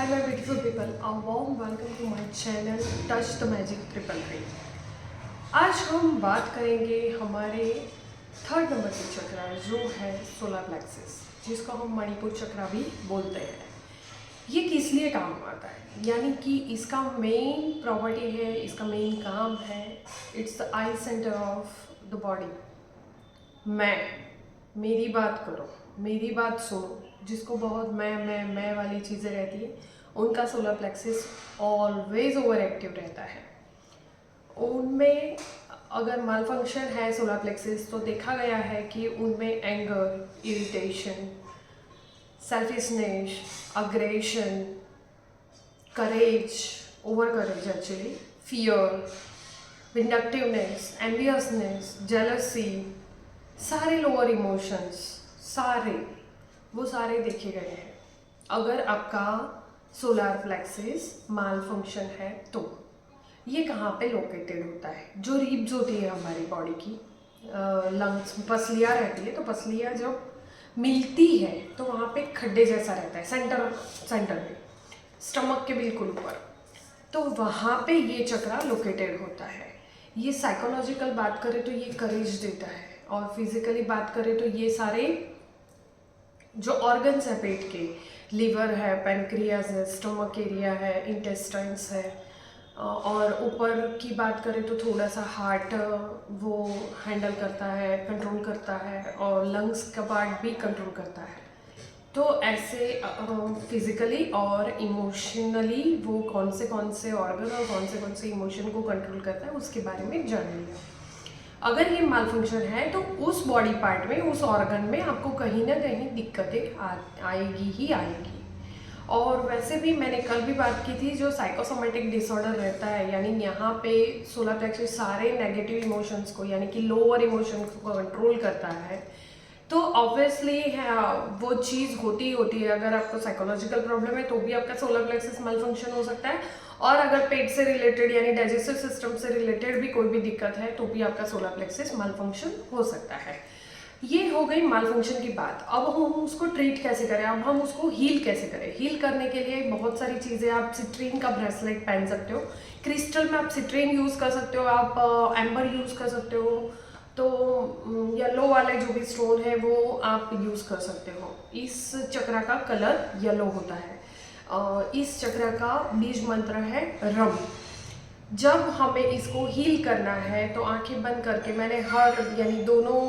Hi my beautiful people, a warm welcome to my channel Touch the Magic 333। आज हम बात करेंगे हमारे थर्ड नंबर के चक्रा जो है सोलर प्लेक्सस, जिसको हम मणिपुर चक्रा भी बोलते हैं। ये किस लिए काम आता है, यानी कि इसका मेन प्रॉपर्टी है, इसका मेन काम है, it's the I centre of the body. मेरी बात करो, मेरी बात सुनो, जिसको बहुत मैं वाली चीज़ें रहती है, उनका solar plexus always over active रहता है। उनमें अगर माल फंक्शन है सोलर प्लेक्सस, तो देखा गया है कि उनमें एंगर, इरिटेशन, सेल्फिशनेस, अग्रेशन, करेज, ओवर करेज एक्चुअली, फियर, विंडक्टिवनेस, एम्बियसनेस, जेलसी, सारे लोअर इमोशंस, वो सारे देखे गए हैं। अगर आपका सोलर प्लेक्सस माल फंक्शन है तो ये कहाँ पे लोकेटेड होता है? जो रिब्स होती है हमारी बॉडी की, लंग्स, पसलियाँ रहती है, तो पसलियाँ जब मिलती है तो वहाँ पे खड्डे जैसा रहता है सेंटर में, स्टमक के बिल्कुल ऊपर, तो वहाँ पे ये चक्रा लोकेटेड होता है। ये साइकोलॉजिकल बात करें तो ये करेज देता है, और फिजिकली बात करें तो ये सारे जो ऑर्गन्स है पेट के, लीवर है, पेनक्रियाज है, स्टमक एरिया है, इंटेस्टाइन्स है, और ऊपर की बात करें तो थोड़ा सा हार्ट वो हैंडल करता है, कंट्रोल करता है, और लंग्स का पार्ट भी कंट्रोल करता है। तो ऐसे फिजिकली और इमोशनली वो कौन से ऑर्गन और कौन से इमोशन को कंट्रोल करता है, उसके बारे में जान लिया। अगर ये माल फंक्शन है तो उस बॉडी पार्ट में, उस ऑर्गन में आपको कहीं ना कहीं दिक्कतें आएगी ही आएगी। और वैसे भी मैंने कल भी बात की थी, जो साइकोसोमेटिक डिसऑर्डर रहता है, यानी यहाँ पे सोलर प्लेक्सस सारे नेगेटिव इमोशंस को, यानी कि लोअर इमोशंस को कंट्रोल करता है, तो ऑब्वियसली वो चीज़ होती है। अगर आपको साइकोलॉजिकल प्रॉब्लम है तो भी आपका सोलर प्लेक्सस माल फंक्शन हो सकता है, और अगर पेट से रिलेटेड यानी डाइजेस्टिव सिस्टम से रिलेटेड भी कोई भी दिक्कत है तो भी आपका सोलर प्लेक्सस माल फंक्शन हो सकता है। ये हो गई माल फंक्शन की बात। अब हम उसको ट्रीट कैसे करें, अब हम उसको हील कैसे करें? हील करने के लिए बहुत सारी चीज़ें, आप सिट्रीन का ब्रेसलेट पहन सकते हो, क्रिस्टल में आप सिट्रीन यूज़ कर सकते हो, आप एम्बर यूज़ कर सकते हो, तो येलो वाले जो भी स्टोन है वो आप यूज़ कर सकते हो। इस चक्रा का कलर येलो होता है। इस चक्र का बीज मंत्र है रम। जब हमें इसको हील करना है तो आंखें बंद करके, मैंने यानी दोनों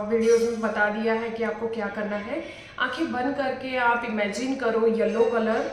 वीडियोस में बता दिया है कि आपको क्या करना है। आंखें बंद करके आप इमेजिन करो येलो कलर,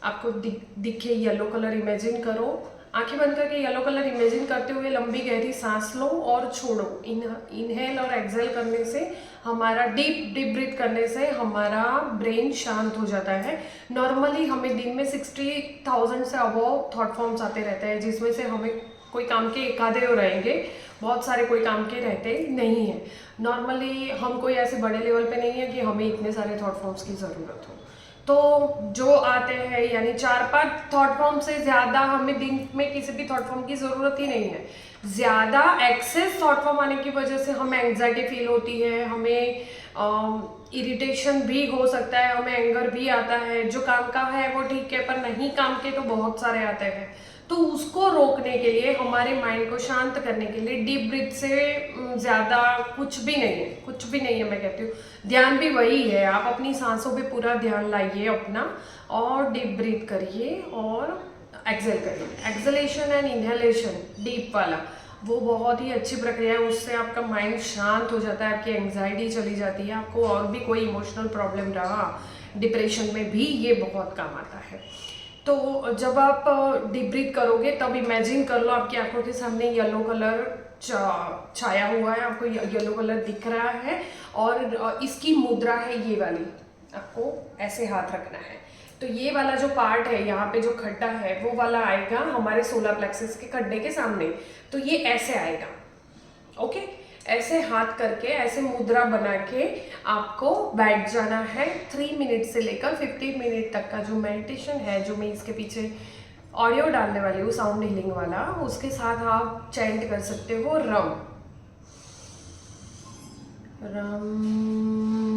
आपको दिखे येलो कलर इमेजिन करो। आंखें बंद करके येलो कलर इमेजिन करते हुए लंबी गहरी सांस लो और छोड़ो। इनहेल और एक्सेल करने से, हमारा डीप ब्रीथ करने से हमारा ब्रेन शांत हो जाता है। नॉर्मली हमें दिन में 60,000 से अबव थॉट फॉर्म्स आते रहते हैं, जिसमें से हमें कोई काम के एक आधे हो रहेंगे, बहुत सारे कोई काम के रहते नहीं हैं। नॉर्मली हम कोई ऐसे बड़े लेवल पे नहीं है कि हमें इतने सारे थॉट फॉर्म्स की ज़रूरत हो। तो जो आते हैं, यानी 4-5 थॉट फॉर्म से ज़्यादा हमें दिन में किसी भी थॉट फॉर्म की ज़रूरत ही नहीं है। ज़्यादा एक्सेस थॉट फॉर्म आने की वजह से हमें एंग्जाइटी फील होती है, हमें इरिटेशन भी हो सकता है, हमें एंगर भी आता है। जो काम का है वो ठीक है, पर नहीं काम के तो बहुत सारे आते हैं। तो उसको रोकने के लिए, हमारे माइंड को शांत करने के लिए डीप ब्रीथ से ज़्यादा कुछ भी नहीं है। मैं कहती हूँ ध्यान भी वही है। आप अपनी सांसों पे पूरा ध्यान लाइए अपना, और डीप ब्रीथ करिए और एक्सेल करिए। एक्सेलेशन एंड इनहेलेशन डीप वाला, वो बहुत ही अच्छी प्रक्रिया है। उससे आपका माइंड शांत हो जाता है, आपकी एंग्जाइटी चली जाती है। आपको और भी कोई इमोशनल प्रॉब्लम रहा, डिप्रेशन में भी ये बहुत काम आता है। तो जब आप डीप ब्रीथ करोगे तब इमेजिन कर लो आपकी आंखों के सामने येलो कलर छाया हुआ है, आपको येलो कलर दिख रहा है, और इसकी मुद्रा है ये वाली। आपको ऐसे हाथ रखना है, तो ये वाला जो पार्ट है, यहाँ पे जो खड्डा है वो वाला आएगा हमारे सोलर प्लेक्सस के खड्डे के सामने। तो ये ऐसे आएगा, ओके। ऐसे हाथ करके, ऐसे मुद्रा बना के आपको बैठ जाना है। 3 मिनट से लेकर 50 मिनट तक का जो मेडिटेशन है, जो मैं इसके पीछे ऑडियो डालने वाली हूँ, साउंड हीलिंग वाला, उसके साथ आप चैंट कर सकते हो रम रम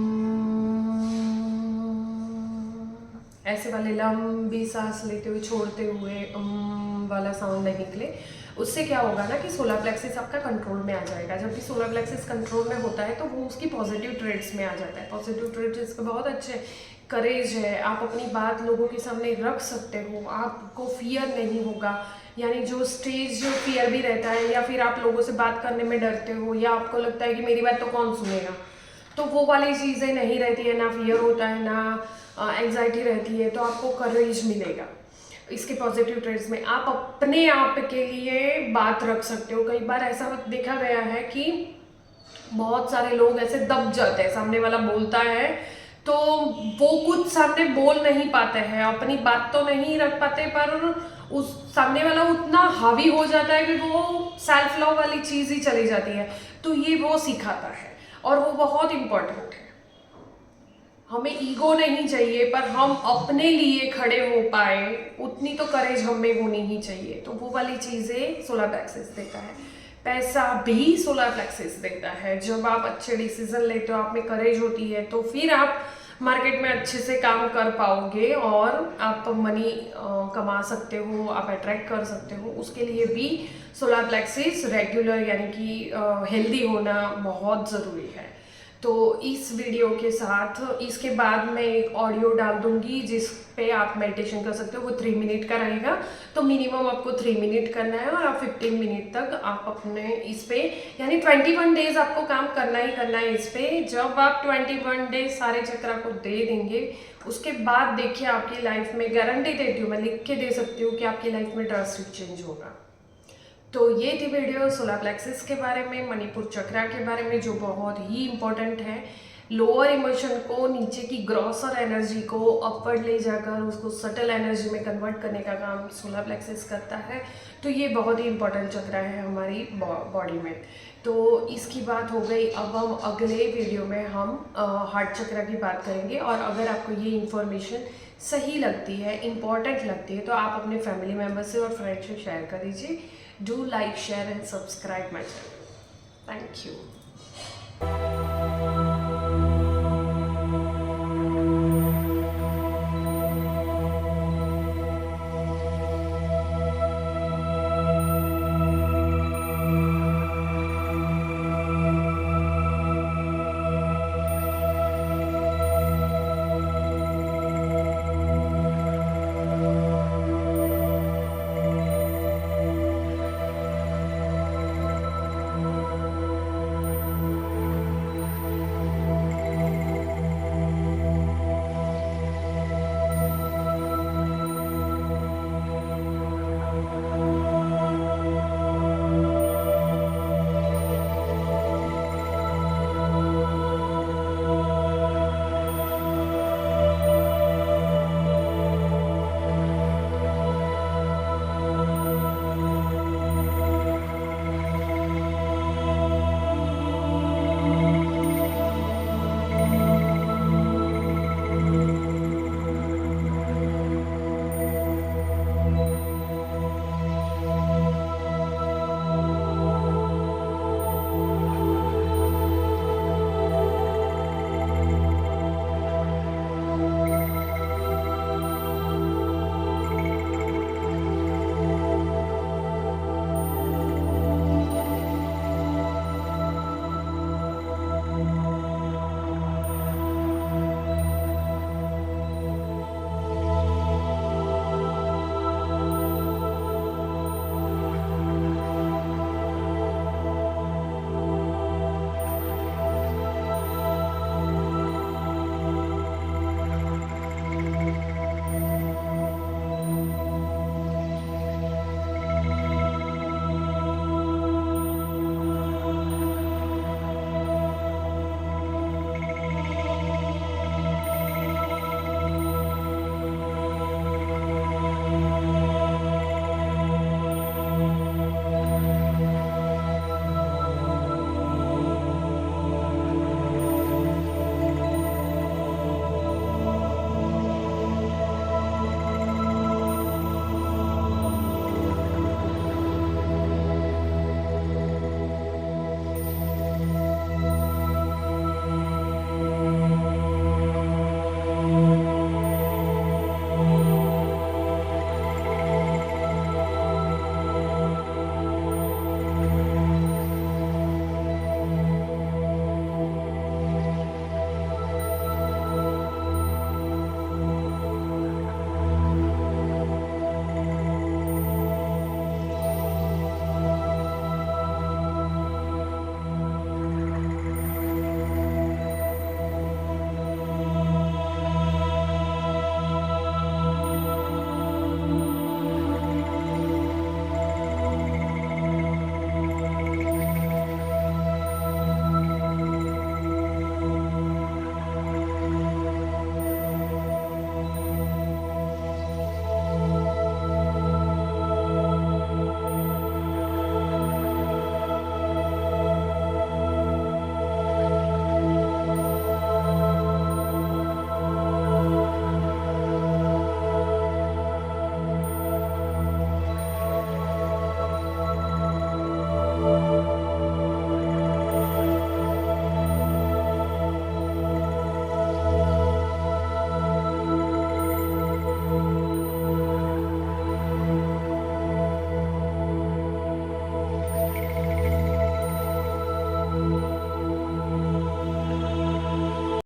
ऐसे वाले लंबी सांस लेते हुए छोड़ते हुए वाला साउंड नहीं निकले। उससे क्या होगा ना कि सोलर प्लेक्सिस आपका कंट्रोल में आ जाएगा। जब भी सोलर प्लेक्सिस कंट्रोल में होता है तो वो उसकी पॉजिटिव ट्रेड्स में आ जाता है। पॉजिटिव ट्रेड्स इसके बहुत अच्छे, करेज है, आप अपनी बात लोगों के सामने रख सकते हो, आपको फियर नहीं होगा। यानी जो स्टेज फियर भी रहता है, या फिर आप लोगों से बात करने में डरते हो, या आपको लगता है कि मेरी बात तो कौन सुनेगा, तो वो वाली चीज़ें नहीं रहती है, ना फियर होता है, ना एंग्जाइटी रहती है, तो आपको करेज मिलेगा। इसके पॉजिटिव ट्रेड्स में आप अपने आप के लिए बात रख सकते हो। कई बार ऐसा देखा गया है कि बहुत सारे लोग ऐसे दब जाते हैं, सामने वाला बोलता है तो वो कुछ सामने बोल नहीं पाते हैं, अपनी बात तो नहीं रख पाते, पर उस सामने वाला उतना हावी हो जाता है कि वो सेल्फ लव वाली चीज़ ही चली जाती है। तो ये वो सिखाता है और वो बहुत इम्पोर्टेंट है। हमें ईगो नहीं चाहिए, पर हम अपने लिए खड़े हो पाए उतनी तो करेज हमें होनी ही चाहिए। तो वो वाली चीज़ें सोलर प्लेक्सिस देता है। पैसा भी सोलर प्लेक्सिस देता है। जब आप अच्छे डिसीजन लेते हो, आप में करेज होती है, तो फिर आप मार्केट में अच्छे से काम कर पाओगे और आप मनी कमा सकते हो, आप अट्रैक्ट कर सकते हो। उसके लिए भी सोलर प्लेक्सिस रेगुलर यानी कि हेल्दी होना बहुत ज़रूरी है। तो इस वीडियो के साथ इसके बाद मैं एक ऑडियो डाल दूंगी जिस पे आप मेडिटेशन कर सकते हो। वो 3 मिनट का रहेगा, तो मिनिमम आपको 3 मिनट करना है और आप 15 मिनट तक आप अपने इस पे यानी 21 डेज आपको काम करना ही करना है इस पे। जब आप 21 डेज सारे चक्रा को दे देंगे, उसके बाद देखिए आपकी लाइफ में, गारंटी देती हूँ, मैं लिख के दे सकती हूँ कि आपकी लाइफ में ड्रास्टिक चेंज होगा। तो ये थी वीडियो सोलर प्लेक्सिस के बारे में, मणिपुर चक्रा के बारे में, जो बहुत ही इम्पोर्टेंट है। लोअर इमोशन को, नीचे की ग्रॉसर एनर्जी को अपवर्ड ले जाकर उसको सटल एनर्जी में कन्वर्ट करने का काम सोलर प्लेक्सिस करता है। तो ये बहुत ही इम्पोर्टेंट चक्रा है हमारी बॉडी में। तो इसकी बात हो गई। अब हम अगले वीडियो में हम हार्ट चक्रा की बात करेंगे। और अगर आपको ये इन्फॉर्मेशन सही लगती है, इम्पॉर्टेंट लगती है, तो आप अपने फैमिली मेम्बर से और फ्रेंड्स से शेयर कर दीजिए। Do like, share and subscribe my channel. Thank you.